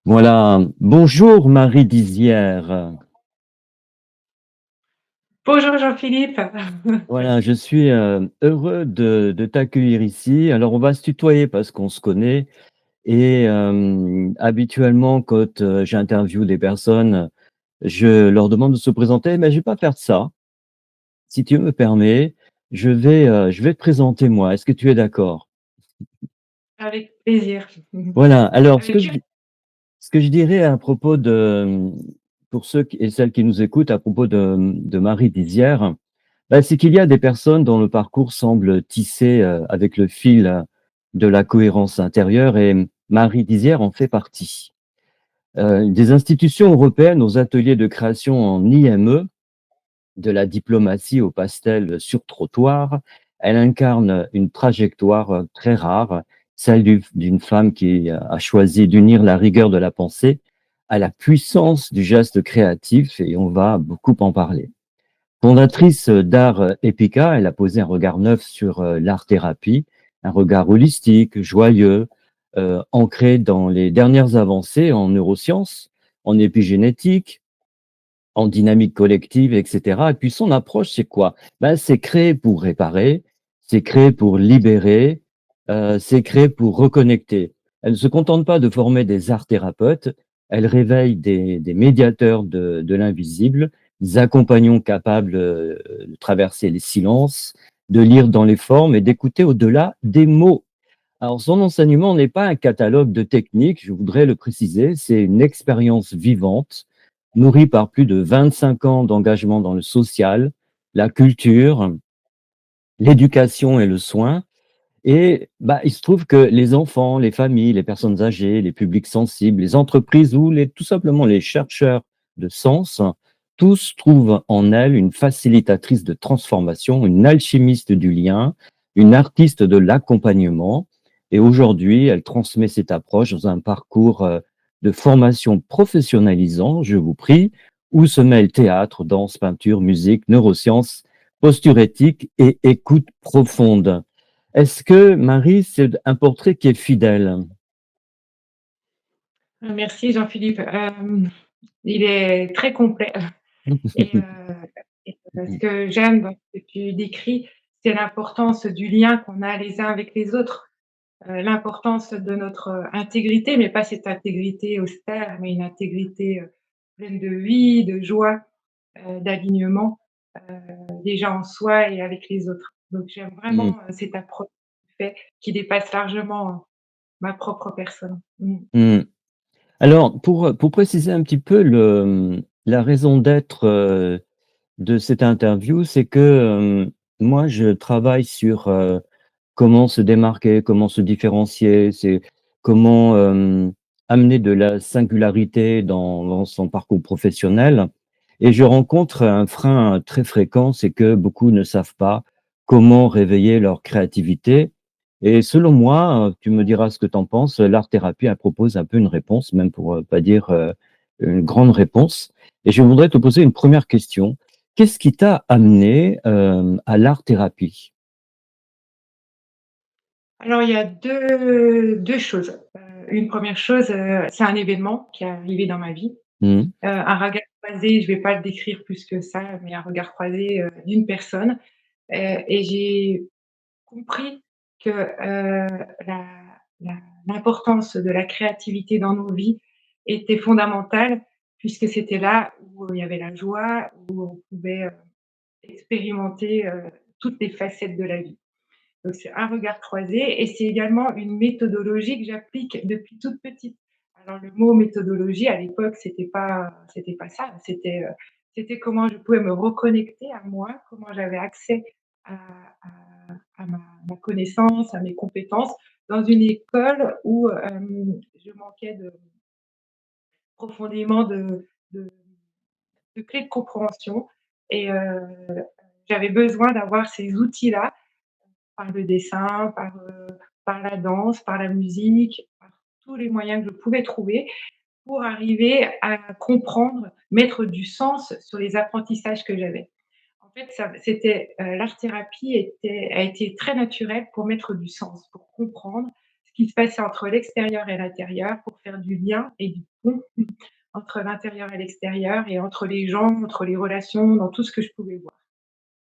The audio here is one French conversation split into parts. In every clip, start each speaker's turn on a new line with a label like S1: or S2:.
S1: Voilà. Bonjour Marie Dizière.
S2: Bonjour Jean-Philippe.
S1: Voilà, je suis heureux de t'accueillir ici. Alors, on va se tutoyer parce qu'on se connaît. Et habituellement, quand j'interviewe des personnes, je leur demande de se présenter, mais je vais pas faire ça. Si tu me permets, je vais te présenter moi. Est-ce que tu es d'accord?
S2: Avec plaisir.
S1: Voilà. Alors,
S2: Avec curi
S1: ce que je dirais à propos pour et celles qui nous écoutent, à propos de Marie Dizière, bah, c'est qu'il y a des personnes dont le parcours semble tissé avec le fil de la cohérence intérieure et Marie Dizière en fait partie. Des institutions européennes aux ateliers de création en IME, de la diplomatie au pastel sur trottoir, elle incarne une trajectoire très rare, celle d'une femme qui a choisi d'unir la rigueur de la pensée à la puissance du geste créatif et on va beaucoup en parler. Fondatrice d'Art Epica, elle a posé un regard neuf sur l'art-thérapie, un regard holistique, joyeux, ancré dans les dernières avancées en neurosciences, en épigénétique, en dynamique collective, etc. Et puis son approche, c'est quoi? Ben, c'est créer pour réparer, c'est créer pour libérer, c'est créer pour reconnecter. Elle ne se contente pas de former des art thérapeutes, elle réveille des médiateurs de l'invisible, des accompagnants capables de traverser les silences, de lire dans les formes et d'écouter au-delà des mots. Alors, son enseignement n'est pas un catalogue de techniques, je voudrais le préciser, c'est une expérience vivante, nourrie par plus de 25 ans d'engagement dans le social, la culture, l'éducation et le soin. Et bah, il se trouve que les enfants, les familles, les personnes âgées, les publics sensibles, les entreprises ou tout simplement les chercheurs de sens, tous trouvent en elle une facilitatrice de transformation, une alchimiste du lien, une artiste de l'accompagnement. Et aujourd'hui, elle transmet cette approche dans un parcours de formation professionnalisant, je vous prie, où se mêlent théâtre, danse, peinture, musique, neurosciences, posture éthique et écoute profonde. Est-ce que Marie, c'est un portrait qui est fidèle?
S2: Merci Jean-Philippe. Il est très complet et ce que j'aime dans ce que tu décris, c'est l'importance du lien qu'on a les uns avec les autres, l'importance de notre intégrité, mais pas cette intégrité austère, mais une intégrité, pleine de vie, de joie, d'alignement, déjà en soi et avec les autres. Donc j'aime
S1: Mmh,
S2: vraiment, cette approche que tu fais qui dépasse largement ma propre personne. Mmh.
S1: mmh. Alors, pour préciser un petit peu la raison d'être de cette interview, c'est que moi, je travaille sur comment se démarquer, comment se différencier, c'est comment amener de la singularité dans son parcours professionnel. Et je rencontre un frein très fréquent, c'est que beaucoup ne savent pas comment réveiller leur créativité. Et selon moi, tu me diras ce que tu en penses, l'art-thérapie, elle propose un peu une réponse, même pour pas dire une grande réponse. Et je voudrais te poser une première question. Qu'est-ce qui t'a amené à l'art-thérapie?
S2: Alors il y a deux choses. Une première chose, c'est un événement qui est arrivé dans ma vie,
S1: Mmh,
S2: un regard croisé, je vais pas le décrire plus que ça, mais un regard croisé, d'une personne, et j'ai compris que, la la l'importance de la créativité dans nos vies était fondamentale puisque c'était là où il y avait la joie, où on pouvait, expérimenter, toutes les facettes de la vie. Donc c'est un regard croisé et c'est également une méthodologie que j'applique depuis toute petite. Alors le mot méthodologie à l'époque, c'était pas ça, c'était comment je pouvais me reconnecter à moi, comment j'avais accès à à ma connaissance, à mes compétences dans une école où, je manquais profondément de de clés de compréhension et j'avais besoin d'avoir ces outils-là par le dessin, par la danse, par la musique, par tous les moyens que je pouvais trouver pour arriver à comprendre, mettre du sens sur les apprentissages que j'avais. En fait, l'art-thérapie a été très naturelle pour mettre du sens, pour comprendre ce qui se passait entre l'extérieur et l'intérieur pour faire du lien et du pont entre l'intérieur et l'extérieur et entre les gens, entre les relations, dans tout ce que je pouvais voir.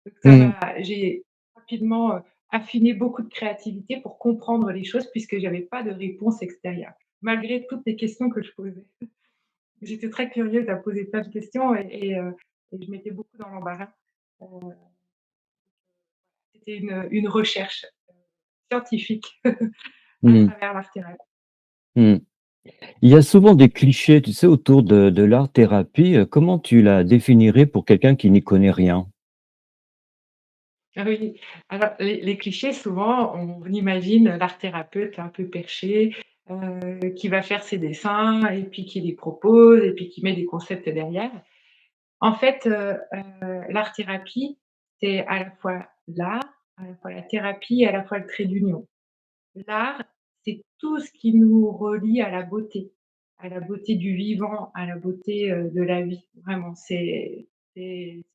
S2: Donc ça
S1: Mmh.
S2: m'a j'ai rapidement, affiné beaucoup de créativité pour comprendre les choses puisque j'avais pas de réponse extérieure, malgré toutes les questions que je posais. J'étais très curieuse à poser plein de questions et je mettais beaucoup dans l'embarras. Heu, C'était une recherche, scientifique à
S1: Mmh.
S2: travers l'art-thérapie.
S1: Mmh. Il y a souvent des clichés, tu sais, autour de l'art-thérapie. Comment tu la définirais pour quelqu'un qui n'y connaît rien?
S2: Ah oui, alors les clichés souvent on imagine l'art thérapeute un peu perché, qui va faire ses dessins et puis qui les propose et puis qui met des concepts derrière. En fait, l'art thérapie, c'est à la fois l'art, à la fois la thérapie et à la fois le trait d'union. L'art, c'est tout ce qui nous relie à la beauté du vivant, à la beauté, de la vie. Vraiment, c'est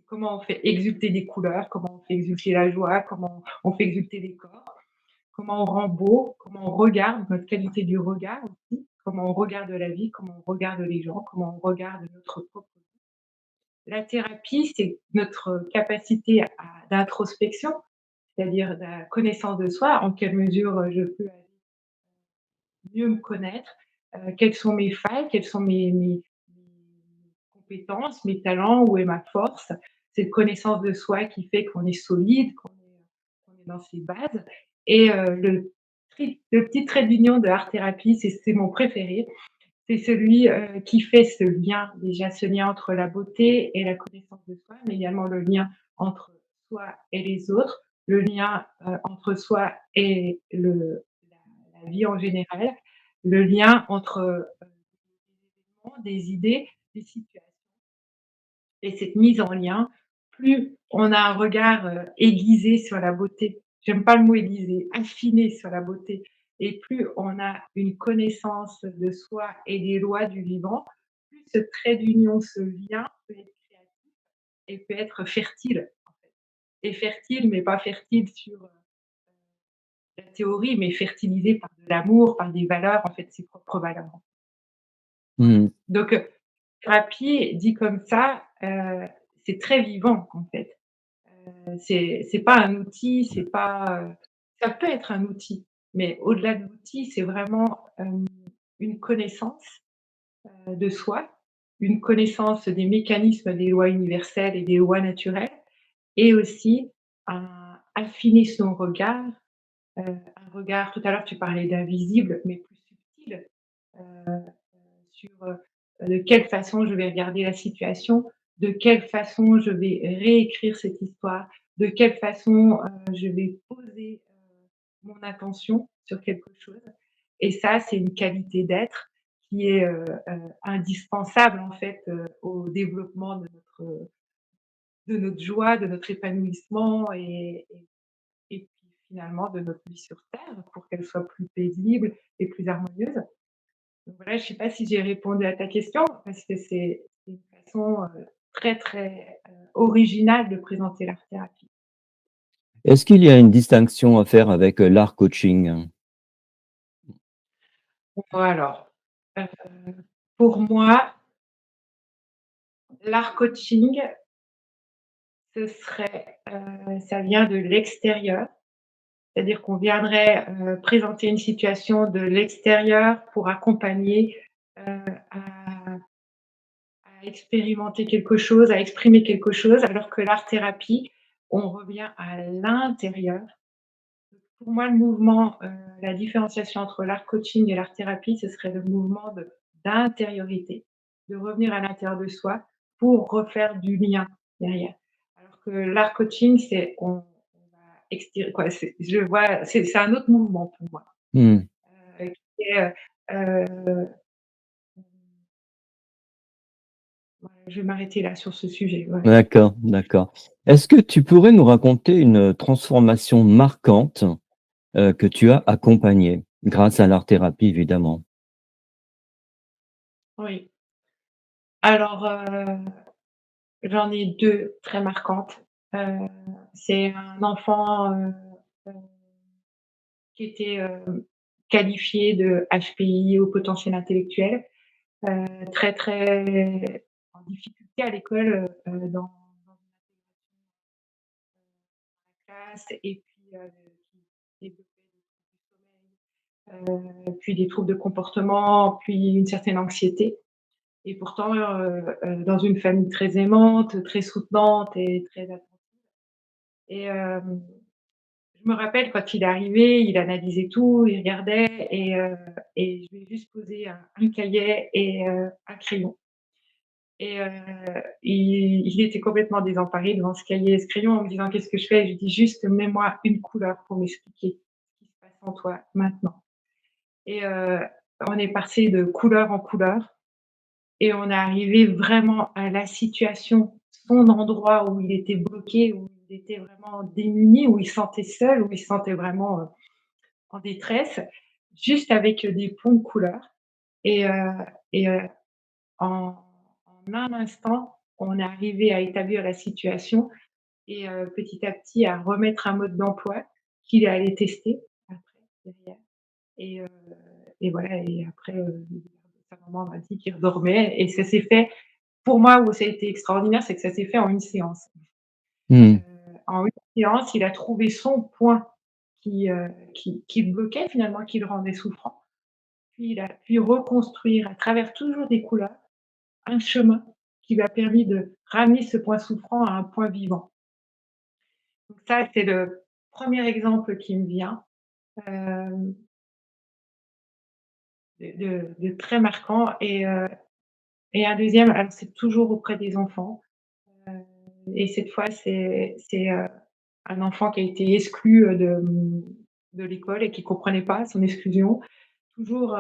S2: comment on fait exulter des couleurs, comment on fait exulter la joie, comment on fait exulter les corps, comment on rend beau, comment on regarde, notre qualité du regard aussi, comment on regarde la vie, comment on regarde les gens, comment on regarde notre propre vie. La thérapie, c'est notre capacité d'introspection, c'est-à-dire la connaissance de soi, en quelle mesure, je peux mieux me connaître, quelles sont mes failles, quelles sont mes compétences, mes talents, où est ma force. Cette connaissance de soi qui fait qu'on est solide, qu'on est dans ses bases et le petit trait d'union de art thérapie, c'est mon préféré. C'est celui, qui fait ce lien, déjà ce lien entre la beauté et la connaissance de soi, mais également le lien entre soi et les autres, le lien, entre soi et la vie en général, le lien entre, des idées, des situations et cette mise en lien, plus on a un regard, aiguisé sur la beauté. J'aime pas le mot aiguisé, affiné sur la beauté et plus on a une connaissance de soi et des lois du vivant, plus ce trait d'union, ce lien peut être créatif et peut être fertile et fertile, mais pas fertile sur, la théorie, mais fertilisé par de l'amour, par des valeurs, en fait, ses propres valeurs.
S1: Mmh.
S2: Donc, thérapie dit comme ça, c'est très vivant, en fait. C'est pas un outil, c'est pas, ça peut être un outil, mais au-delà de l'outil, c'est vraiment, une connaissance, de soi, une connaissance des mécanismes des lois universelles et des lois naturelles et aussi affiner son regard, un regard tout à l'heure tu parlais d'invisible, mais plus subtil, heu sur, de quelle façon je vais regarder la situation, de quelle façon je vais réécrire cette histoire, de quelle façon, je vais poser, mon attention sur quelque chose et ça, c'est une qualité d'être qui est, indispensable en fait, au développement de notre joie, de notre épanouissement et puis finalement de notre vie sur terre pour qu'elle soit plus paisible et plus harmonieuse. Donc voilà, je ne sais pas si j'ai répondu à ta question parce que c'est une façon, très, très, originale de présenter l'art-thérapie.
S1: Est-ce qu'il y a une distinction à faire avec, l'art coaching?
S2: Bon alors, heu, pour moi, l'art coaching, ce serait, ça vient de l'extérieur, c'est-à-dire qu'on viendrait, présenter une situation de l'extérieur pour accompagner, à expérimenter quelque chose, à exprimer quelque chose, alors que l'art-thérapie, on revient à l'intérieur. Pour moi, le mouvement, la différenciation entre l'art coaching et l'art thérapie, ce serait le mouvement d'intériorité, de revenir à l'intérieur de soi pour refaire du lien derrière. Alors que l'art coaching, c'est on va extir quoi, je vois, c'est un autre mouvement pour moi,
S1: Mmh.
S2: qui est, voilà, je vais m'arrêter là sur ce sujet, ouais.
S1: D'accord, d'accord. Est-ce que tu pourrais nous raconter une transformation marquante, que tu as accompagnée grâce à l'art-thérapie évidemment?
S2: Oui. Alors, j'en ai 2 très marquantes. Heu, c'est un enfant, heu, qui était, qualifié de HPI, haut potentiel intellectuel, très, très en difficulté à l'école, dans la classe et puis, qui développait des troubles du sommeil, puis des troubles de comportement, puis une certaine anxiété et pourtant, dans une famille très aimante, très soutenante et très attentive et je me rappelle quand il est arrivé, il analysait tout, il regardait et je lui ai juste posé un cahier et un crayon et il était complètement désemparé devant ce cahier et ce crayon en me disant: «Qu'est-ce que je fais?» Je lui dis: «Juste mets-moi une couleur pour m'expliquer ce qui se passe en toi maintenant» et on est passé de couleur en couleur et on est arrivé vraiment à la situation, son endroit où il était bloqué, où il était vraiment démuni, où il se sentait seul, où il se sentait vraiment, en détresse, juste avec, des ponts de couleurs et et en un instant, on est arrivé à établir la situation et petit à petit à remettre un mode d'emploi qu'il est allé tester après, derrière et heu et voilà et après, sa maman m'a dit qu'il redormait et ça s'est fait pour moi où ça a été extraordinaire, c'est que ça s'est fait en une séance.
S1: Mmh.
S2: En une séance, il a trouvé son point qui le bloquait finalement, qui le rendait souffrant. Puis il a pu reconstruire à travers toujours des couleurs, un chemin qui lui a permis de ramener ce point souffrant à un point vivant. Donc ça, c'est le premier exemple qui me vient, hem, de très marquant et un deuxième, alors c'est toujours auprès des enfants, et cette fois c'est un enfant qui a été exclu, de l'école et qui comprenait pas son exclusion. Toujours,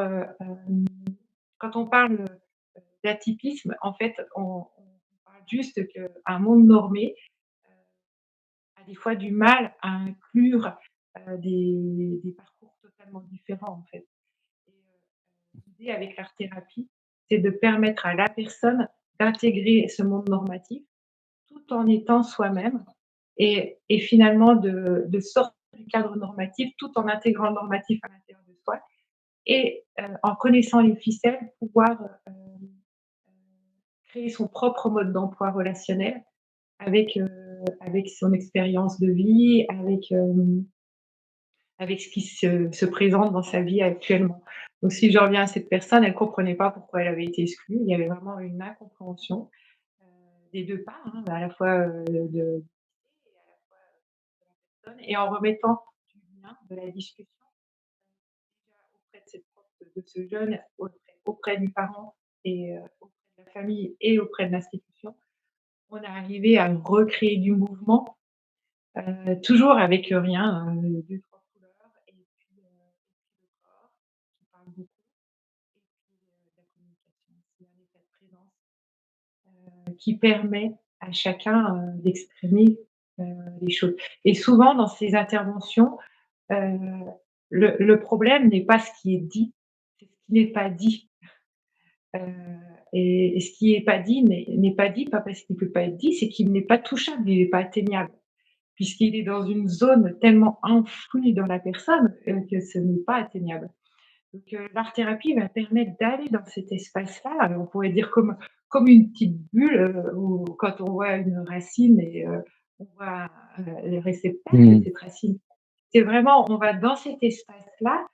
S2: quand on parle, d'atypisme, en fait, on parle juste qu'un monde normé, heu, a des fois du mal à inclure, des parcours totalement différents, en fait et l'idée avec l'art thérapie, c'est de permettre à la personne d'intégrer ce monde normatif tout en étant soi-même et finalement de sortir du cadre normatif tout en intégrant le normatif à l'intérieur de soi et en connaissant les ficelles, pouvoir, créer son propre mode d'emploi relationnel avec son expérience de vie, avec ce qui se présente dans sa vie actuellement. Donc si je reviens à cette personne, elle ne comprenait pas pourquoi elle avait été exclue. Il y avait vraiment une incompréhension, heu, des 2 parts, hein, à la fois, de et à la fois, de la personne et en remettant du lien, de la discussion, déjà auprès de cette prof de ce jeune, auprès du parent et auprès de la famille et auprès de l'institution, on est arrivé à recréer du mouvement, toujours avec rien, 2-3 couleurs et puis le corps qui parle beaucoup et puis, la communication aussi, un état de présence, qui permet à chacun, d'exprimer, les choses et souvent dans ces interventions, heu, le problème n'est pas ce qui est dit, c'est ce qui n'est pas dit, heu et ce qui est pas dit n'est pas dit, pas parce qu'il ne peut pas être dit, c'est qu'il n'est pas touchable, il n'est pas atteignable. Puisqu'il est dans une zone tellement enfouie dans la personne, que ce n'est pas atteignable. Donc l'art-thérapie va permettre d'aller dans cet espace-là, on pourrait dire comme une petite bulle, où quand on voit une racine et on voit, les réceptacles de
S1: Mmh.
S2: cette racine. C'est vraiment on va dans cet espace-là,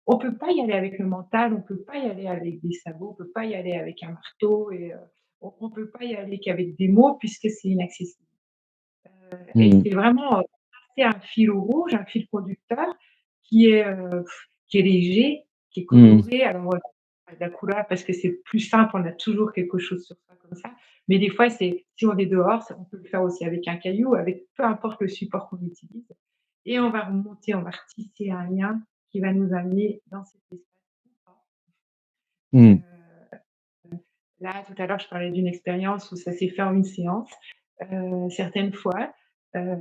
S2: on peut pas y aller avec le mental, on peut pas y aller avec des sabots, on peut pas y aller avec un marteau et on peut pas y aller qu'avec des mots puisque c'est inaccessible. Et
S1: Mmh.
S2: c'est vraiment, passer un fil rouge, un fil conducteur qui est, qui est léger, qui est
S1: Mmh.
S2: coloré. Alors, la couleur parce que c'est plus simple, on a toujours quelque chose sur soi comme ça. Mais des fois, c'est si on est dehors, ça on peut le faire aussi avec un caillou, avec peu importe le support qu'on utilise et on va remonter, on va retisser un lien qui va nous amener dans cet espace.
S1: Mmh.
S2: Là, tout à l'heure, je parlais d'une expérience où ça s'est fait en une séance. Certaines fois, heu,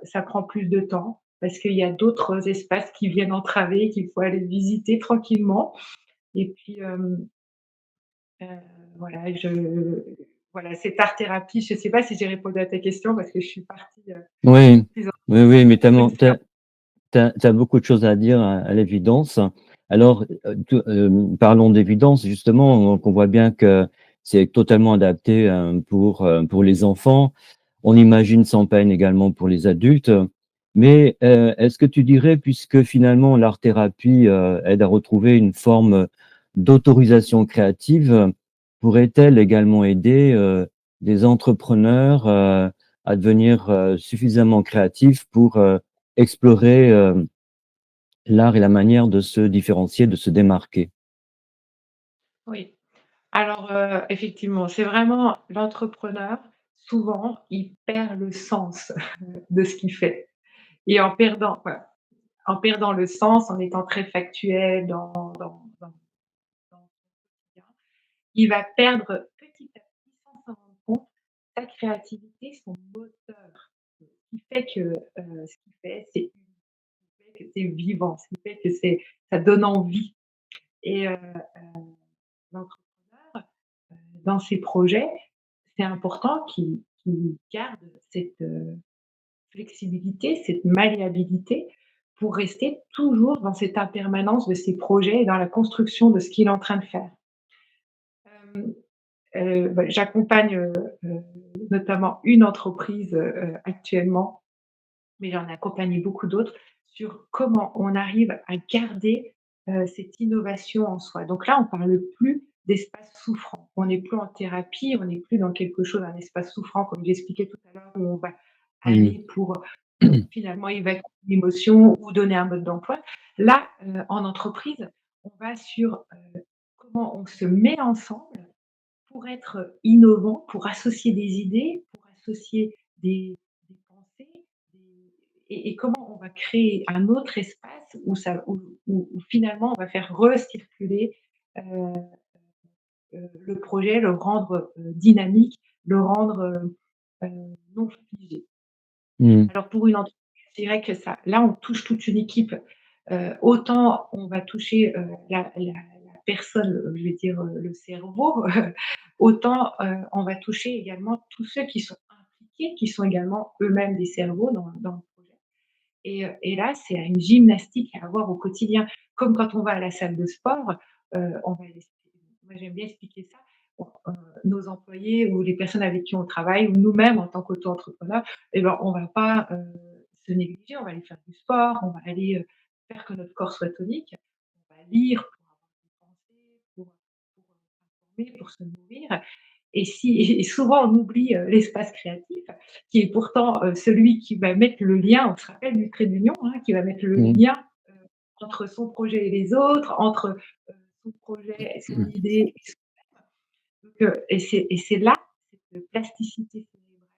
S2: ça prend plus de temps parce qu'il y a d'autres espaces qui viennent entraver, qu'il faut aller visiter tranquillement et puis, heu, voilà, voilà, cette art thérapie, je ne sais pas si j'ai répondu à ta question parce que je suis partie,
S1: Oui.
S2: plus en
S1: Oui, oui, mais tu
S2: sur une séance.
S1: as beaucoup de choses à dire à l'évidence. Alors, parlons d'évidence justement, donc on voit bien que c'est totalement adapté, pour les enfants. On imagine sans peine également pour les adultes. Mais, est-ce que tu dirais, puisque finalement l'art-thérapie, aide à retrouver une forme d'autorisation créative, pourrait-elle également aider, des entrepreneurs, à devenir, suffisamment créatifs pour, explorer, l'art et la manière de se différencier, de se démarquer?
S2: Oui. Alors, effectivement, c'est vraiment l'entrepreneur, souvent, il perd le sens de ce qu'il fait et en perdant le sens, en étant très factuel dans son quotidien, il va perdre petit à petit, sans s'en rendre compte, sa créativité, son moteur. Ce qui fait que, ce qu'il fait, c'est unique, ce qui fait que c'est vivant, ce qui fait que ça donne envie et l'entrepreneur, dans ses projets, c'est important qu'il garde cette, flexibilité, cette malléabilité pour rester toujours dans cette impermanence de ses projets et dans la construction de ce qu'il est en train de faire. Hem, j'accompagne, heu, notamment une entreprise, actuellement, mais j'en ai accompagné beaucoup d'autres, sur comment on arrive à garder, cette innovation en soi. Donc là, on parle plus d'espace souffrant. On n'est plus en thérapie, on n'est plus dans quelque chose, un espace souffrant comme j'expliquais tout à l'heure, où on va
S1: Mmh.
S2: aller pour, finalement évacuer l'émotion ou donner un mode d'emploi. Là, en entreprise, on va sur, comment on se met ensemble pour être innovant, pour associer des idées, pour associer des pensées, des et comment on va créer un autre espace où finalement on va faire recirculer, heu le projet, le rendre, dynamique, le rendre, non figé.
S1: Mmh.
S2: Alors pour une entreprise, je dirais que ça là, on touche toute une équipe. Autant on va toucher, la personne, je vais dire, le cerveau, autant, on va toucher également tous ceux qui sont impliqués, qui sont également eux-mêmes des cerveaux dans le projet et là, c'est une gymnastique à avoir au quotidien. Comme quand on va à la salle de sport, on va les moi j'aime bien expliquer ça, on nos employés ou les personnes avec qui on travaille ou nous-mêmes en tant qu'auto-entrepreneurs et ben, on va pas, se négliger, on va aller faire du sport, on va aller, faire que notre corps soit tonique, on va lire pour avoir des pensées, s'informer, pour se nourrir et souvent on oublie, l'espace créatif qui est pourtant, celui qui va mettre le lien, on se rappelle du trait d'union, hein, qui va mettre le
S1: Mmh.
S2: lien, heu, entre son projet et les autres, entre, son projet et son idée et soi-même. Donc, et c'est là, cette plasticité cérébrale,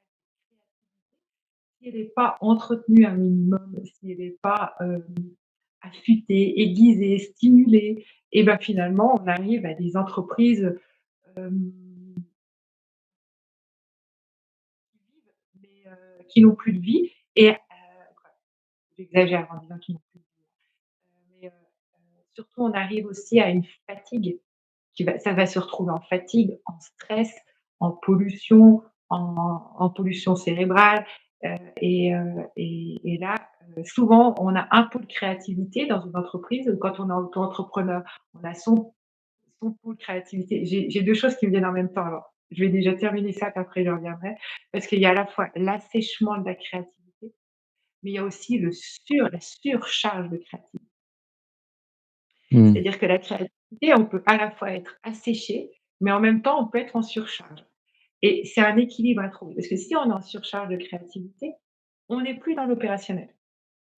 S2: si elle n'est pas entretenue un minimum, si elle n'est pas, affûtée, aiguisée, stimulée et ben, finalement on arrive à des entreprises, hem mais qui n'ont plus de vie et j'exagère en disant qu'ils n'ont plus de vie, mais surtout on arrive aussi à une fatigue ça va se retrouver en fatigue, en stress, en pollution cérébrale, et là, souvent on a un pôle créativité dans une entreprise, quand on est auto-entrepreneur, on a son pôle créativité. J'ai 2 choses qui me viennent en même temps, alors je vais déjà terminer ça, puis après je reviendrai. Parce qu'il y a à la fois l'assèchement de la créativité, mais il y a aussi la surcharge de créativité.
S1: Mmh.
S2: C'est-à-dire que la créativité, on peut à la fois être asséché, mais en même temps, on peut être en surcharge et c'est un équilibre à trouver. Parce que si on est en surcharge de créativité, on n'est plus dans l'opérationnel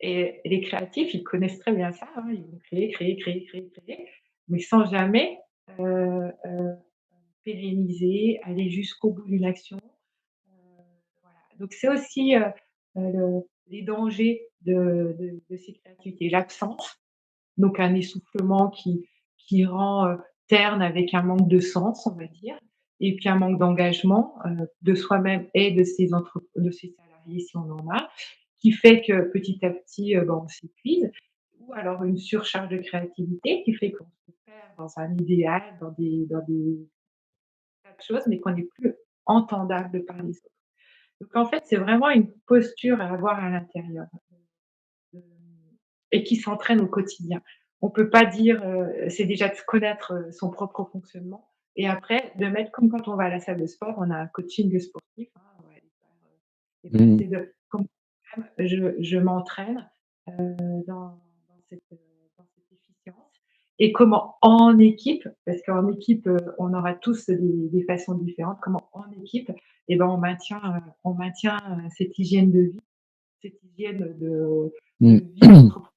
S2: et les créatifs, ils connaissent très bien ça, hein, ils vont créer, créer, créer, créer, créer, mais sans jamais, pérenniser, aller jusqu'au bout d'une action. Voilà, donc c'est aussi, les dangers de ces créativités. L'absence, donc un essoufflement qui rend, terne avec un manque de sens, on va dire et puis un manque d'engagement, de soi-même et de ses salariés si on en a, qui fait que petit à petit, ben, on s'épuise ou alors une surcharge de créativité qui fait qu'on se perd dans un idéal, dans des tas de choses, mais qu'on n'est plus entendable par les autres. Donc en fait, c'est vraiment une posture à avoir à l'intérieur, heu et qui s'entraîne au quotidien. On peut pas dire, c'est déjà de se connaître, son propre fonctionnement et après de mettre comme quand on va à la salle de sport, on a un coaching sportif, hein, on va aller faire, et ben,
S1: Mmh.
S2: c'est de comme je m'entraîne, dans cette, dans cette efficience et comment en équipe, parce qu'en équipe, on aura tous des façons différentes, comment en équipe et ben, on maintient, cette hygiène de vie, cette hygiène de
S1: Mmh.
S2: vie d'entreprise.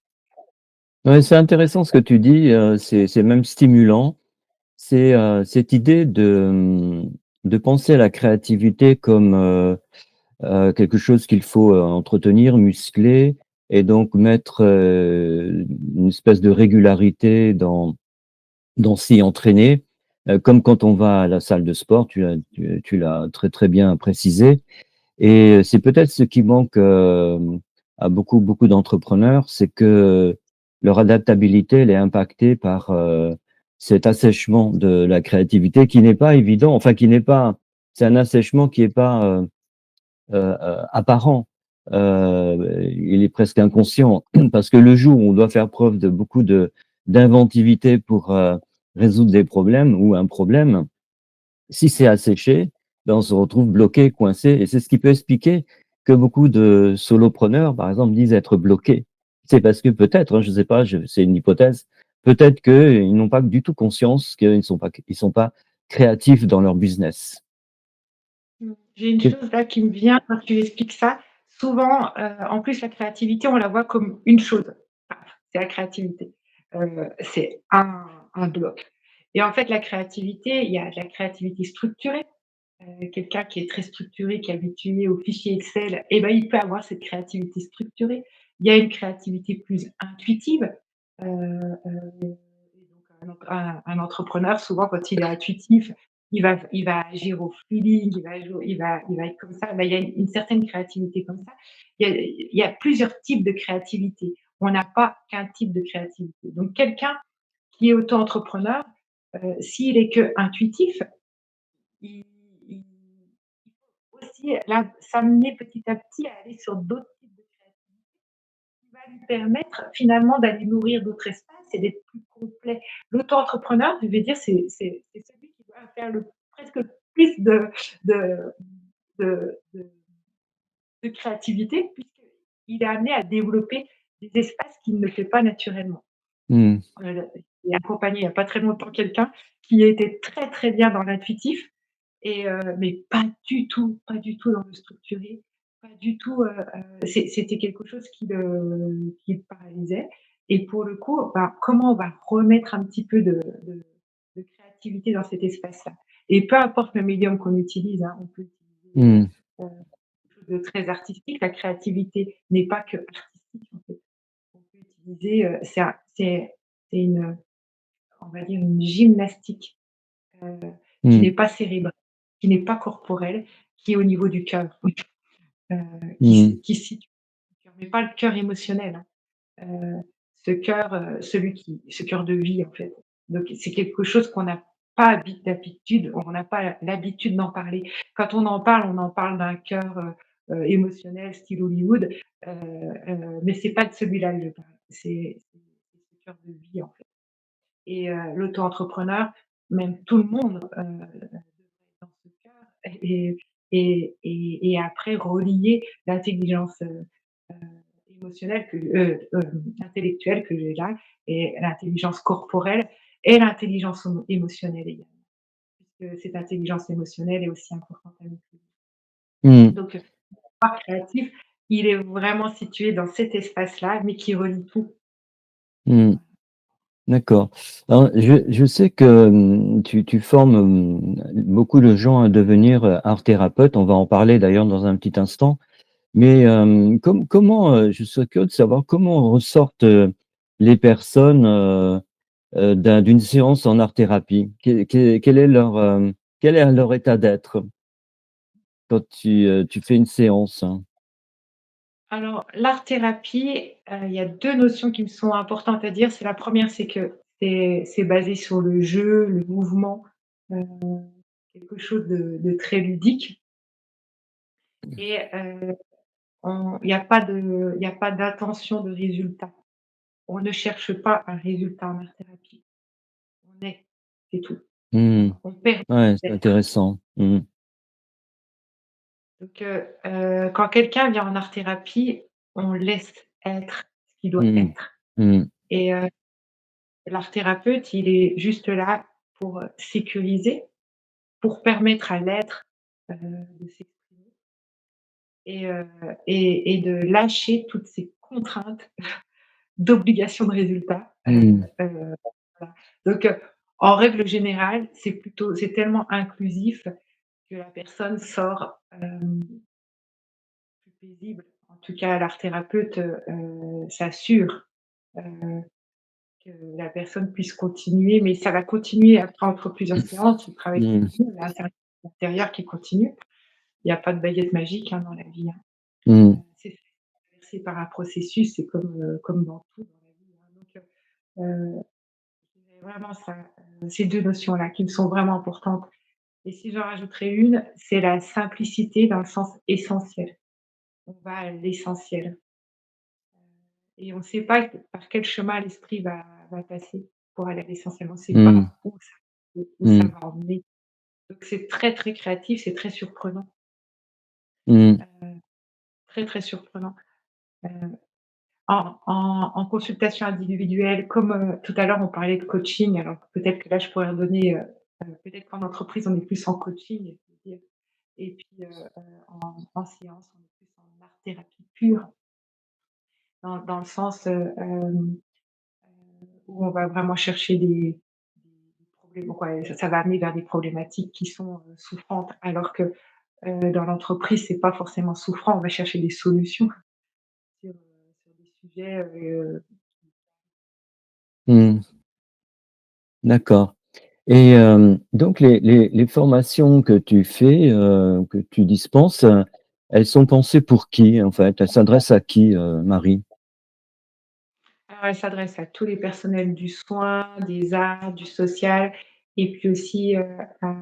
S1: Ouais, c'est intéressant ce que tu dis, c'est même stimulant. C'est, cette idée de penser à la créativité comme, quelque chose qu'il faut, entretenir, muscler et donc mettre, une espèce de régularité dans s'y entraîner, comme quand on va à la salle de sport, tu l'as très, très bien précisé. Et c'est peut-être ce qui manque, à beaucoup d'entrepreneurs, c'est que leur adaptabilité, elle est impactée par, cet assèchement de la créativité qui n'est pas évident, enfin qui n'est pas c'est un assèchement qui est pas, apparent. Il est presque inconscient parce que le jour où on doit faire preuve de beaucoup d'inventivité pour, résoudre des problèmes ou un problème, si c'est asséché, ben, on se retrouve bloqué, coincé et c'est ce qui peut expliquer que beaucoup de solopreneurs, par exemple, disent être bloqués. C'est parce que peut-être, hein, je ne sais pas, c'est une hypothèse, peut-être qu'ils n'ont pas du tout conscience qu'ils ne sont pas créatifs dans leur business.
S2: J'ai une
S1: Qu'est
S2: chose là qui me vient quand tu expliques ça. Souvent, en plus la créativité, on la voit comme une chose. Paf, c'est la créativité. C'est un bloc et en fait la créativité, il y a de la créativité structurée. Quelqu'un qui est très structuré, qui est habitué aux fichiers Excel et ben, il peut avoir cette créativité structurée. Il y a une créativité plus intuitive, et donc un entrepreneur, souvent, quand il est intuitif, il va agir au feeling, il va être comme ça. Ben, il y a une certaine créativité comme ça. Il y a plusieurs types de créativité. On n'a pas qu'un type de créativité. Donc quelqu'un qui est auto-entrepreneur, s'il est que intuitif, il il aussi là, s'amener petit à petit à aller sur d'autres types de créativité qui va lui permettre finalement d'aller nourrir d'autres espaces et d'être plus complet. L'auto-entrepreneur, je vais dire, c'est celui qui va faire le presque le plus de de de créativité puisqu'il est amené à développer des espaces qu'il ne fait pas naturellement.
S1: Mmh.
S2: J'ai accompagné il y a pas très longtemps quelqu'un qui était très, très bien dans l'intuitif et mais pas du tout dans le structuré, pas du tout, c'était quelque chose qui le paralysait et pour le coup, bah, comment on va remettre un petit peu de créativité dans cet espace-là et peu importe le médium qu'on utilise, hein, on peut utiliser,
S1: Mmh.
S2: quelque chose de très artistique. La créativité n'est pas que artistique, en fait. On peut utiliser, c'est une, on va dire une gymnastique, qui
S1: Mmh.
S2: n'est pas cérébrale, qui n'est pas corporelle, qui est au niveau du cœur, heu,
S1: Mmh.
S2: qui se situe au cœur, mais pas le cœur émotionnel, hein. Ce cœur, ce cœur de vie, en fait. Donc c'est quelque chose qu'on n'a pas d'habitude, on n'a pas l'habitude d'en parler. Quand on en parle d'un cœur, émotionnel style Hollywood, mais c'est pas de celui-là que je parle. C'est ce cœur de vie, en fait et l'auto-entrepreneur, même tout le monde, dans ce cœur et après relier l'intelligence, émotionnelle intellectuelle que j'ai là et l'intelligence corporelle et l'intelligence émotionnelle également. Puisque cette intelligence émotionnelle est aussi importante à maîtriser.
S1: Mmh.
S2: Donc, le créatif, il est vraiment situé dans cet espace-là, mais qui relie tout.
S1: Mmh. D'accord. Alors je sais que, tu formes, beaucoup de gens à devenir, art thérapeute. On va en parler d'ailleurs dans un petit instant. Mais, comment, je serais curieux de savoir comment ressortent, les personnes, d'une séance en art-thérapie? Quel est leur état d'être quand tu fais une séance?
S2: Alors, l'art-thérapie, il y a 2 notions qui me sont importantes à dire. C'est la première, c'est que c'est basé sur le jeu, le mouvement, heu, quelque chose de très ludique et il y a pas d'intention de résultat. on ne cherche pas un résultat en art-thérapie. On est, c'est tout.
S1: Mmh.
S2: On permet
S1: Ouais, c'est
S2: d'être.
S1: intéressant. Mmh.
S2: Donc quand quelqu'un vient en art-thérapie, on laisse être ce qu'il doit
S1: Mmh.
S2: être
S1: Mmh.
S2: et l'art thérapeute, il est juste là pour, sécuriser, pour permettre à l'être, de s'exprimer et heu et de lâcher toutes ces contraintes d'obligation de résultat.
S1: Mmh.
S2: Voilà. Donc en règle générale, c'est tellement inclusif que la personne sort, plus paisible. En tout cas, l'art thérapeute, s'assure, heu, que la personne puisse continuer, mais ça va continuer après entre plusieurs séances. Le travail
S1: Mmh.
S2: continue, il y a un service intérieur qui continue. Il y a pas de baguette magique, hein, dans la vie, hein.
S1: Mmh.
S2: C'est traversé par un processus, c'est comme dans tout dans la vie, hein. Donc je dirais vraiment ça, ces 2 notions-là qui me sont vraiment importantes et si j'en rajouterais une, c'est la simplicité dans le sens essentiel. On va à l'essentiel. Et on ne sait pas par quel chemin l'esprit va passer pour aller à l'essentiel. On ne sait
S1: Mmh.
S2: pas où ça
S1: Mmh.
S2: va emmener. Donc c'est très, très créatif, c'est très surprenant,
S1: Mmh.
S2: très, très surprenant. Heu, en consultation individuelle, comme, tout à l'heure on parlait de coaching, alors peut-être que là je pourrais redonner, peut-être qu'en entreprise on est plus en coaching et puis, en séance on est plus en art thérapie pure, dans le sens, où on va vraiment chercher des problèmes quoi, ça va amener vers des problématiques qui sont, souffrantes alors que, dans l'entreprise, c'est pas forcément souffrant, on va chercher des solutions sur des sujets,
S1: Mmh. D'accord. Et donc les formations que tu fais, que tu dispenses, elles sont pensées pour qui, en fait? Elles s'adressent à qui, Marie?
S2: alors elle s'adresse à tous les personnels du soin, des arts, du social et puis aussi, à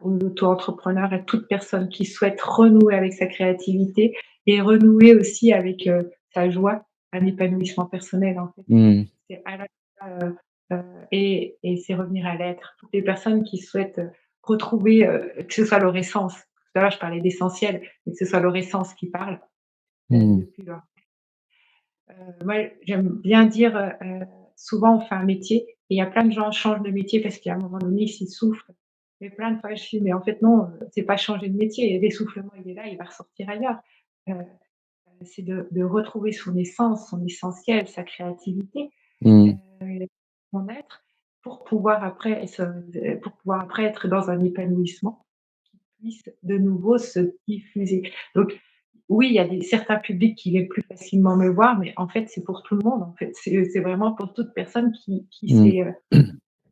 S2: aux auto-entrepreneurs, à toute personne qui souhaite renouer avec sa créativité et renouer aussi avec, sa joie, un épanouissement personnel, en fait.
S1: Mmh.
S2: C'est à la fois, et c'est revenir à l'être. Toutes les personnes qui souhaitent, retrouver, que ce soit leur essence. Tout à l'heure, je parlais d'essentiel, mais que ce soit leur essence qui parle,
S1: Mmh.
S2: depuis leur moi, j'aime bien dire, souvent on fait un métier et il y a plein de gens changent de métier parce qu'à un moment donné, ils souffrent. Mais plein de fois, je dis: «Mais en fait non, c'est pas changer de métier, l'essoufflement il est là, il va ressortir ailleurs». Heu, c'est de retrouver son essence, son essentiel, sa créativité,
S1: Mmh.
S2: son être pour pouvoir après être dans un épanouissement qui puisse de nouveau se diffuser. Donc oui, il y a certains publics qui viennent plus facilement me voir, mais en fait, c'est pour tout le monde, en fait. C'est vraiment pour toute personne qui
S1: Mmh.
S2: sait,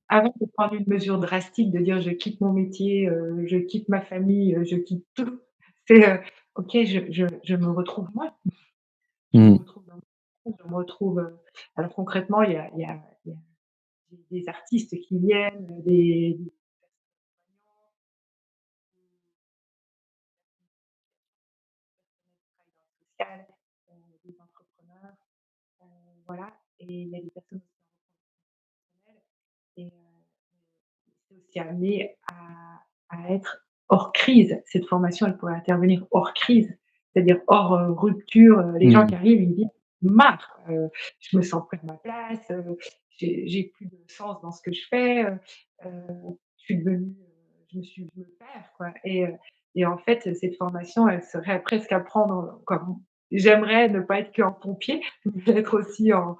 S2: avant de prendre une mesure drastique, de dire: «Je quitte mon métier, je quitte ma famille, je quitte tout». C'est, OK, je me retrouve moi, je me
S1: Mmh.
S2: retrouve dans je me retrouve, alors concrètement, il y a des artistes qui viennent, des social, des entrepreneurs, voilà et il y a des personnes aussi en ressources et c'est aussi amené à être hors crise. Cette formation, elle pourrait intervenir hors crise, c'est-à-dire hors, rupture, les gens
S1: Mmh.
S2: qui arrivent, ils me disent: «Marre, je me sens plus à ma place, j'ai plus de sens dans ce que je fais, je suis devenue, je me perds quoi» et en fait, cette formation, elle serait presque à prendre comme j'aimerais ne pas être qu'en pompier, mais être aussi en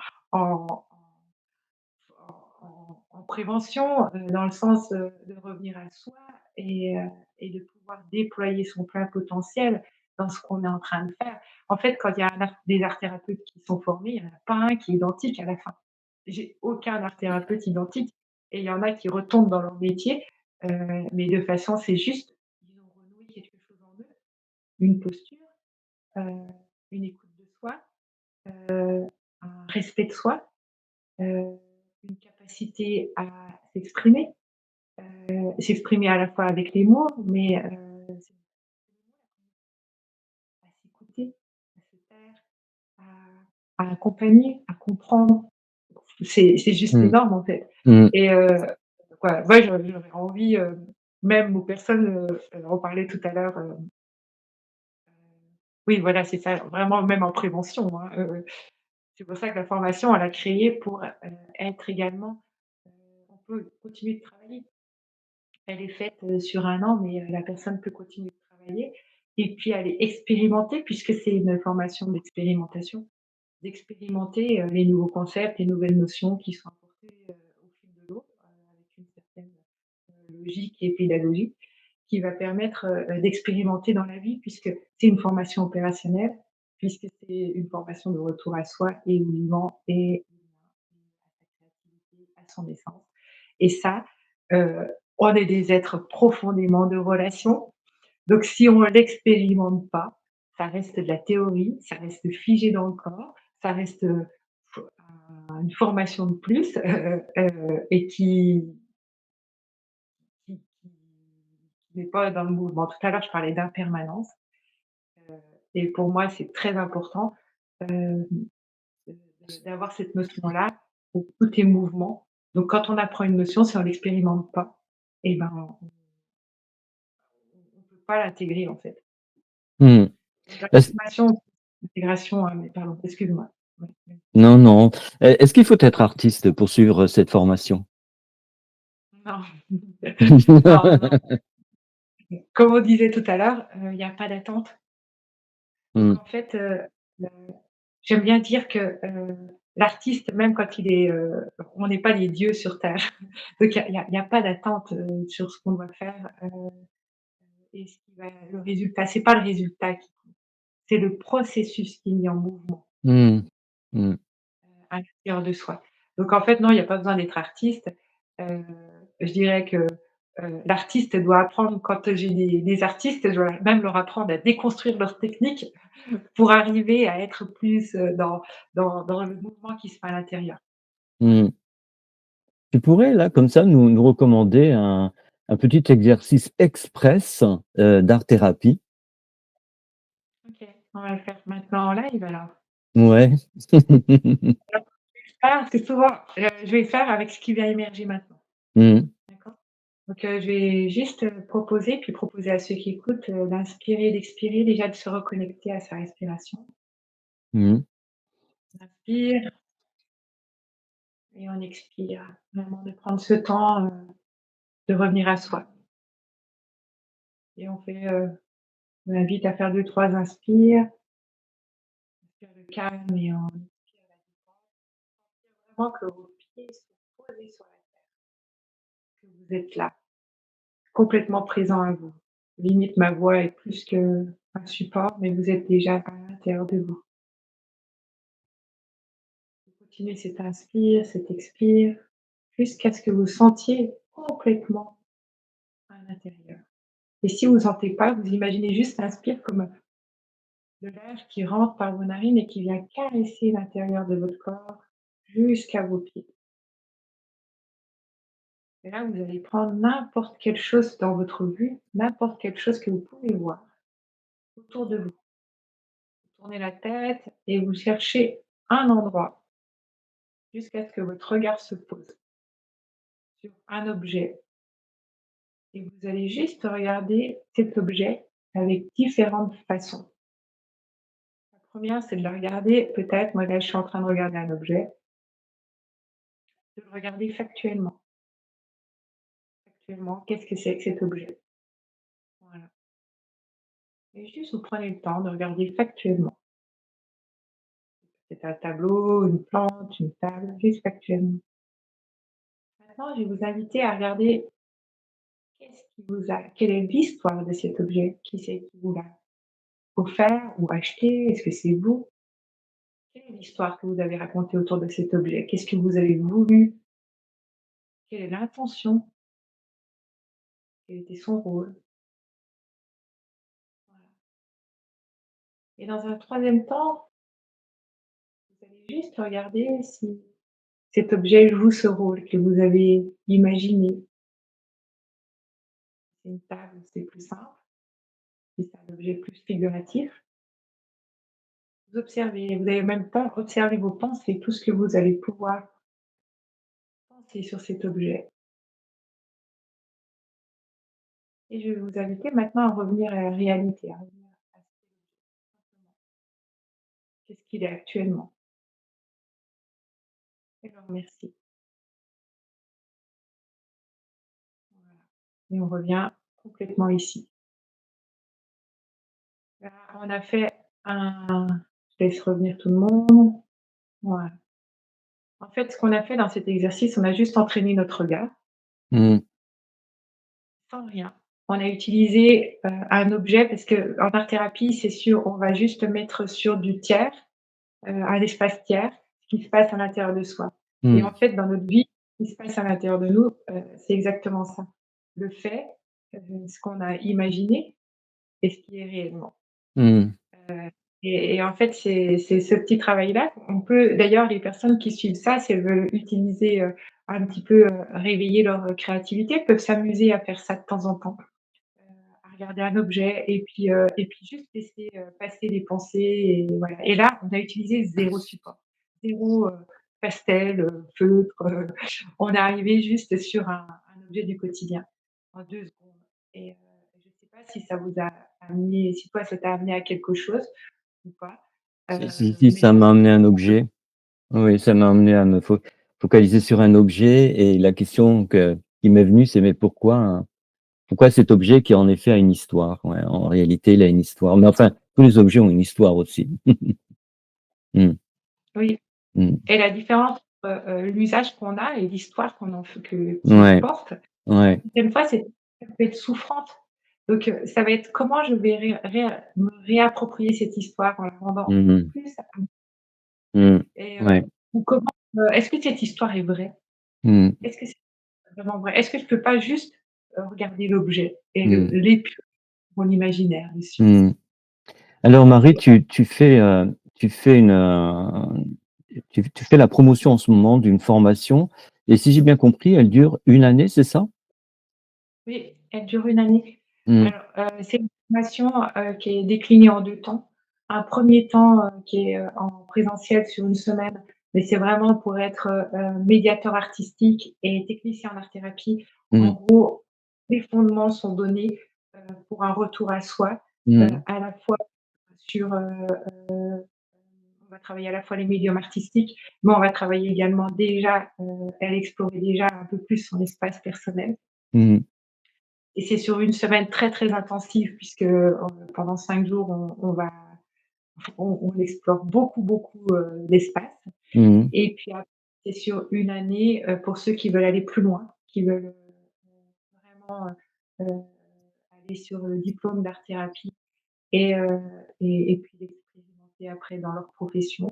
S2: en prévention, dans le sens, de revenir à soi et de pouvoir déployer son plein potentiel dans ce qu'on est en train de faire. En fait, quand il y a des art thérapeutes qui sont formés, il y en a pas un qui est identique à la fin. J'ai aucun art thérapeute identique et il y en a qui retombent dans leur métier, mais de façon c'est juste, ils ont renoué quelque chose en eux, une posture, heu, une écoute de soi, un respect de soi, heu, une capacité à s'exprimer. S'exprimer à la fois avec les mots, mais à s'écouter, à se taire, à accompagner, à comprendre. C'est juste
S1: Mmh.
S2: énorme, en fait.
S1: Mmh.
S2: Et voilà, moi, j'aurais envie, même aux personnes, on parlait tout à l'heure, oui, voilà, c'est ça, vraiment même en prévention, hein, c'est pour ça que la formation, elle a créé pour, être également, on peut continuer de travailler. Elle est faite, sur 1 an, mais la personne peut continuer de travailler et puis aller expérimenter puisque c'est une formation d'expérimentation, d'expérimenter, les nouveaux concepts, les nouvelles notions qui sont apportées, au fil de l'eau, avec une certaine, logique et pédagogie qui va permettre, d'expérimenter dans la vie puisque c'est une formation opérationnelle, puisque c'est une formation de retour à soi et au vivant et à sa créativité, à son essence et ça, heu, on est des êtres profondément de relation, donc si on l'expérimente pas, ça reste de la théorie, ça reste figé dans le corps, ça reste, f une formation de plus, et qui n'est pas dans le mouvement. Tout à l'heure, je parlais d'impermanence, et pour moi, c'est très important, hem, d'avoir cette notion-là où tout est mouvement. Donc quand on apprend une notion, si on l'expérimente pas, et ben, on peut pas l'intégrer, en fait.
S1: Mmh.
S2: Donc la
S1: Bah, c
S2: formation, l'intégration, mais pardon, excuse-moi. Oui, oui.
S1: non, non. Est-ce qu'il faut être artiste pour suivre cette formation?
S2: Non. Non, non. Comme on disait tout à l'heure, il y a pas d'attente. Donc
S1: Mmh.
S2: en fait, heu, j'aime bien dire que, l'artiste, même quand il est, on n'est pas les dieux sur terre. Donc il y a pas d'attente, sur ce qu'on doit faire, et ce qui va le résultat. C'est pas le résultat qui compte, c'est le processus qui est mis en mouvement,
S1: Mmh. Mmh.
S2: à l'intérieur de soi. Donc en fait, non, il y a pas besoin d'être artiste. Heu, je dirais que, l'artiste doit apprendre quand j'ai des artistes, je dois même leur apprendre à déconstruire leurs techniques pour arriver à être plus, dans le mouvement qui se fait à l'intérieur. Voilà.
S1: Mmh. Tu pourrais là, comme ça, nous recommander un petit exercice express, d'art-thérapie?
S2: OK, on va le faire maintenant en live alors.
S1: Ouais.
S2: C'est souvent, je vais le faire avec ce qui va émerger maintenant,
S1: Mmh.
S2: d'accord? Donc, je vais juste, proposer, puis proposer à ceux qui écoutent, d'inspirer, d'expirer, déjà de se reconnecter à sa respiration.
S1: Mmh.
S2: On inspire et on expire. Vraiment de prendre ce temps, de revenir à soi et on fait, on invite à faire 2-3 inspires, inspire le calme et on expire la détente. Sentir vraiment que vos pieds sont posés sur la terre, que vous êtes là, complètement présent à vous. Limite ma voix est plus qu'un support, mais vous êtes déjà à l'intérieur de vous. Vous continuez cet inspire, cet expire, jusqu'à ce que vous sentiez complètement à l'intérieur. Et si vous ne sentez pas, vous imaginez juste l'inspire comme de l'air qui rentre par vos narines et qui vient caresser l'intérieur de votre corps jusqu'à vos pieds. Et là, vous allez prendre n'importe quelle chose dans votre vue, n'importe quelle chose que vous pouvez voir autour de vous. Vous tournez la tête et vous cherchez un endroit jusqu'à ce que votre regard se pose sur un objet. Et vous allez juste regarder cet objet avec différentes façons. La première, c'est de le regarder, peut-être, moi là, je suis en train de regarder un objet, de le regarder factuellement. Factuellement, qu'est-ce que c'est que cet objet? Voilà. Et juste vous prenez le temps de regarder factuellement. C'est un tableau, une plante, une table, juste factuellement. Maintenant, je vais vous inviter à regarder qu'est-ce qui vous a quelle est l'histoire de cet objet? Qui c'est qui vous l'a offert ou acheté? Est-ce que c'est vous? Quelle est l'histoire que vous avez racontée autour de cet objet? Qu'est-ce que vous avez voulu? Quelle est l'intention? Quel était son rôle? Voilà. Et dans un troisième temps, vous allez juste regarder si cet objet joue ce rôle que vous avez imaginé. C'est une table, c'est plus simple. Si c'est un objet plus figuratif, vous observez, vous allez en même temps observer vos pensées, tout ce que vous allez pouvoir c'est sur cet objet et je vais vous inviter maintenant à revenir à la réalité, à revenir à ce qu'est-ce qu'il est actuellement et le remercier. Voilà et on revient complètement ici. Là, on a fait un je laisse revenir tout le monde. Voilà. En fait, ce qu'on a fait dans cet exercice, on a juste entraîné notre regard,
S1: Mmh.
S2: sans rien. On a utilisé, un objet parce qu'en art thérapie, c'est sûr, on va juste mettre sur du tiers, un espace tiers, ce qui se passe à l'intérieur de soi et
S1: Mmh.
S2: en fait, dans notre vie, ce qui se passe à l'intérieur de nous, c'est exactement ça. Le fait, ce qu'on a imaginé et ce qui est réellement.
S1: Mmh.
S2: Et en fait, c'est ce petit travail-là, on peut d'ailleurs les personnes qui suivent ça, si elles veulent utiliser, un petit peu, réveiller leur, créativité, peuvent s'amuser à faire ça de temps en temps, à regarder un objet et puis juste laisser, passer les pensées et voilà et là, on a utilisé zéro support, zéro pastel, feutre, on est arrivé juste sur un objet du quotidien en 2 secondes et je ne sais pas si ça vous a amené si toi ça t'a amené à quelque chose ou pas?
S1: Si,
S2: Mais
S1: ça
S2: moi,
S1: m'a
S2: c'est
S1: amené un objet. Oui, ça m'a amené à me focaliser sur un objet et la question qui m'est venue, c'est: «Mais pourquoi cet objet qui en effet a une histoire?» Ouais, en réalité, il a une histoire. Mais enfin, tous les objets ont une histoire aussi. Mmh,
S2: oui
S1: mmh.
S2: et la différence entre, l'usage qu'on a et l'histoire qu'on en f que qu'il
S1: Ouais,
S2: porte,
S1: ouais.
S2: certaines fois, ça peut être souffrante. Donc ça va être comment je vais me réapproprier cette histoire en la rendant
S1: Mmh mh.
S2: plus
S1: Mmh.
S2: et
S1: Ouais.
S2: ou comment, est-ce que cette histoire est vraie?
S1: Mmh.
S2: Est-ce que c'est vraiment vrai? Est-ce que je peux pas juste, regarder l'objet et
S1: Mmh.
S2: l'épurer mon imaginaire dessus?
S1: Mmh. Alors Marie,
S2: Et
S1: tu fais tu fais la promotion en ce moment d'une formation et si j'ai bien compris, elle dure une année, c'est ça?
S2: oui, elle dure une année.
S1: Mmh.
S2: Alors, c'est une formation, qui est déclinée en 2 temps. Un premier temps, qui est, en présentiel sur une semaine, mais c'est vraiment pour être, médiateur artistique et technicien en art-thérapie. En
S1: Mmh.
S2: gros, les fondements sont donnés, pour un retour à soi,
S1: Mmh.
S2: à la fois sur, on va travailler à la fois les médiums artistiques, mais on va travailler également déjà, elle explorer déjà un peu plus son espace personnel.
S1: Mmh.
S2: Et c'est sur une semaine très, très intensive puisque, pendant 5 jours, on explore beaucoup, beaucoup, l'espace
S1: Mmh.
S2: et puis après, c'est sur une année, pour ceux qui veulent aller plus loin, qui veulent, vraiment, aller sur le diplôme d'art-thérapie et et puis l'expérimenter après dans leur profession.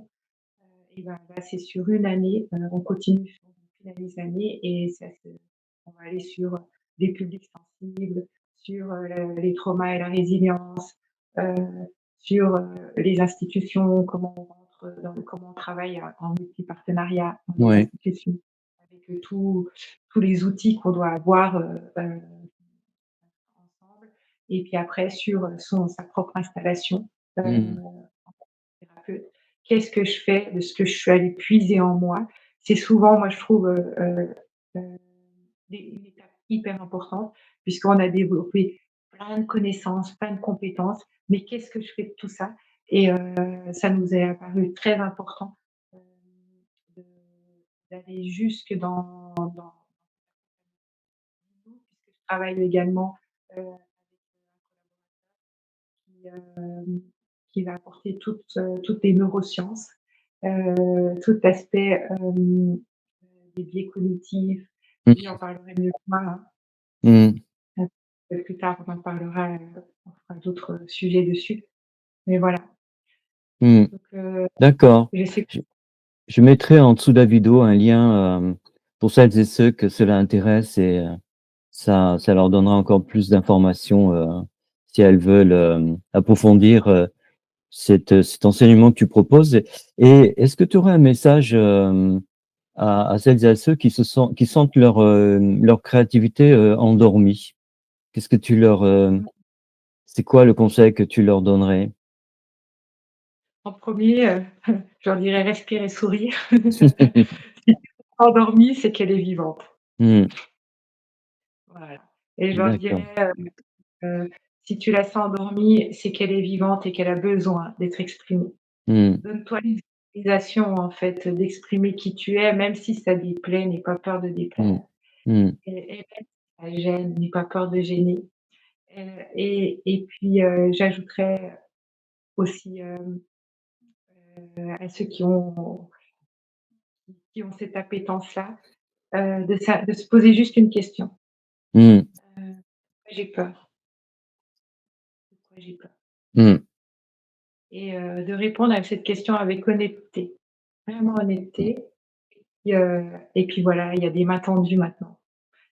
S2: Et ben, là, c'est sur une année, on continue, on finalise l'année et ça se on va aller sur des publics sensibles, sur, les traumas et la résilience, heu, sur, les institutions, comment on rentre comment on travaille en multi-partenariat dans les
S1: Ouais.
S2: institutions avec, tous les outils qu'on doit avoir, ensemble et puis après sur, sa propre installation,
S1: Mmh.
S2: thérapeute. Qu'est-ce que je fais de ce que je suis allée puiser en moi? C'est souvent, moi, je trouve, une étape hyper importante puisqu'on a développé plein de connaissances, plein de compétences, mais qu'est-ce que je fais de tout ça? Et ça nous est apparu très important, heu, de d'aller jusque dans nous, puisque je travaille également, avec qui, qui va apporter toutes les neurosciences, tout l'aspect, des biais cognitifs. Lui
S1: Mmh.
S2: en parlerait mieux que moi, hein.
S1: Mmh.
S2: Plus tard, on en parlera, on fera d'autres sujets dessus. Mais voilà,
S1: Mmh.
S2: donc
S1: D'accord.
S2: je sais
S1: Je mettrai en dessous de la vidéo un lien, pour celles et ceux que cela intéresse et ça leur donnera encore plus d'informations, si elles veulent, approfondir, cet enseignement que tu proposes et est-ce que tu aurais un message, à celles et à ceux qui sentent leur créativité, endormie? Qu'est-ce que tu leur, c'est quoi le conseil que tu leur donnerais?
S2: en premier, je leur dirais: «Respire et sourire». endormie, c'est qu'elle est vivante.
S1: Mmh.
S2: Voilà et je leur
S1: D'accord.
S2: dirais, «Si tu la sens endormie, c'est qu'elle est vivante et qu'elle a besoin d'être exprimée.
S1: Mmh.
S2: Donne-toi l'autorisation, en fait, d'exprimer qui tu es, même si ça déplaît, n'aie pas peur de
S1: Mmh.
S2: déplaire
S1: Mmh.
S2: et même si ça gêne, n'aie pas peur de gêner». Et puis, j'ajouterais aussi, à ceux qui ont cette appétence-là, de se poser juste une question:
S1: Mmh.
S2: «Pourquoi j'ai peur? Pourquoi j'ai peur?»
S1: Mmh.
S2: et de répondre à cette question avec honnêteté, vraiment
S1: Mmh.
S2: honnêteté et puis voilà, il y a des mains tendues maintenant.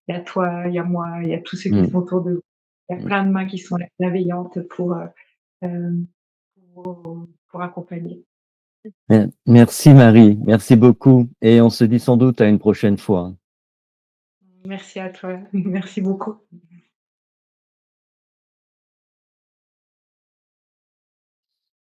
S2: Il y a toi, il y a moi, il y a tous ceux qui
S1: Mmh.
S2: sont autour de vous. Il y a
S1: Mmh.
S2: plein de mains qui sont là, bienveillantes hem, pour accompagner.
S1: Merci Marie, merci beaucoup et on se dit sans doute à une prochaine fois.
S2: Merci à toi. Merci beaucoup.